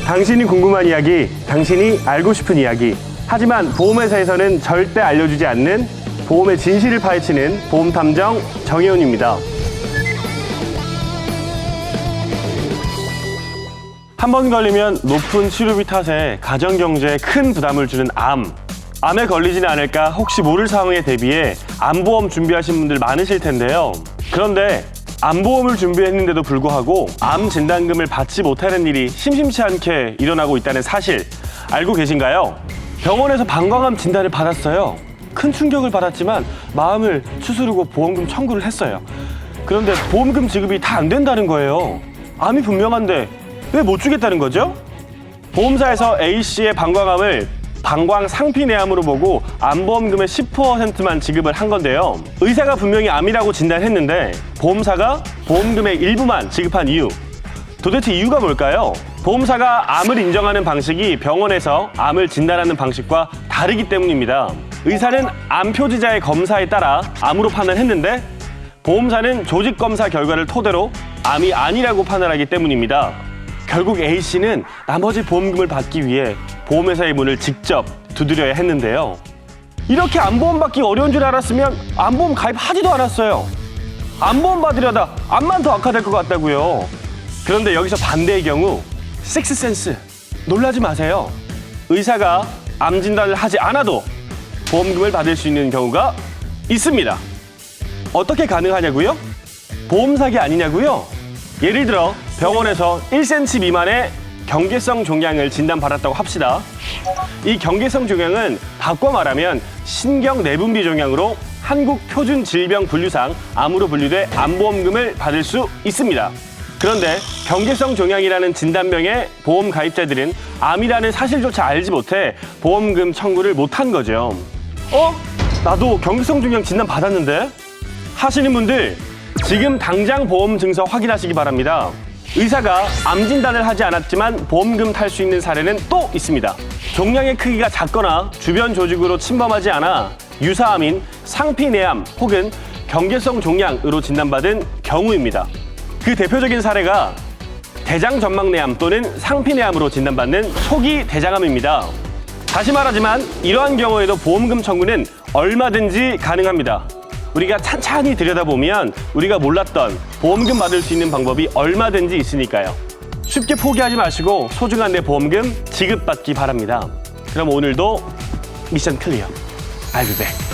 당신이 궁금한 이야기, 당신이 알고 싶은 이야기. 하지만 보험회사에서는 절대 알려주지 않는 보험의 진실을 파헤치는 보험탐정 정혜원입니다. 한 번 걸리면 높은 치료비 탓에 가정경제에 큰 부담을 주는 암. 암에 걸리지는 않을까 혹시 모를 상황에 대비해 암보험 준비하신 분들 많으실 텐데요. 그런데 암보험을 준비했는데도 불구하고 암 진단금을 받지 못하는 일이 심심치 않게 일어나고 있다는 사실 알고 계신가요? 병원에서 방광암 진단을 받았어요. 큰 충격을 받았지만 마음을 추스르고 보험금 청구를 했어요. 그런데 보험금 지급이 다 안 된다는 거예요. 암이 분명한데 왜 못 주겠다는 거죠? 보험사에서 A씨의 방광암을 방광 상피내암으로 보고 암보험금의 10%만 지급을 한 건데요. 의사가 분명히 암이라고 진단했는데 보험사가 보험금의 일부만 지급한 이유. 도대체 이유가 뭘까요? 보험사가 암을 인정하는 방식이 병원에서 암을 진단하는 방식과 다르기 때문입니다. 의사는 암 표지자의 검사에 따라 암으로 판단했는데 보험사는 조직검사 결과를 토대로 암이 아니라고 판단하기 때문입니다. 결국 A씨는 나머지 보험금을 받기 위해 보험회사의 문을 직접 두드려야 했는데요. 이렇게 암보험 받기 어려운 줄 알았으면 암보험 가입하지도 않았어요. 암보험 받으려다 암만 더 악화될 것 같다고요. 그런데 여기서 반대의 경우 식스센스, 놀라지 마세요. 의사가 암 진단을 하지 않아도 보험금을 받을 수 있는 경우가 있습니다. 어떻게 가능하냐고요? 보험 사기 아니냐고요? 예를 들어 병원에서 1cm 미만의 경계성 종양을 진단받았다고 합시다. 이 경계성 종양은 바꿔 말하면 신경 내분비 종양으로 한국표준질병분류상 암으로 분류돼 암보험금을 받을 수 있습니다. 그런데 경계성 종양이라는 진단명의 보험 가입자들은 암이라는 사실조차 알지 못해 보험금 청구를 못한 거죠. 나도 경계성 종양 진단 받았는데? 하시는 분들 지금 당장 보험 증서 확인하시기 바랍니다. 의사가 암 진단을 하지 않았지만 보험금 탈 수 있는 사례는 또 있습니다. 종양의 크기가 작거나 주변 조직으로 침범하지 않아 유사암인 상피내암 혹은 경계성 종양으로 진단받은 경우입니다. 그 대표적인 사례가 대장전막내암 또는 상피내암으로 진단받는 초기 대장암입니다. 다시 말하지만 이러한 경우에도 보험금 청구는 얼마든지 가능합니다. 우리가 찬찬히 들여다보면 우리가 몰랐던 보험금 받을 수 있는 방법이 얼마든지 있으니까요. 쉽게 포기하지 마시고 소중한 내 보험금 지급받기 바랍니다. 그럼 오늘도 미션 클리어. I'll be back.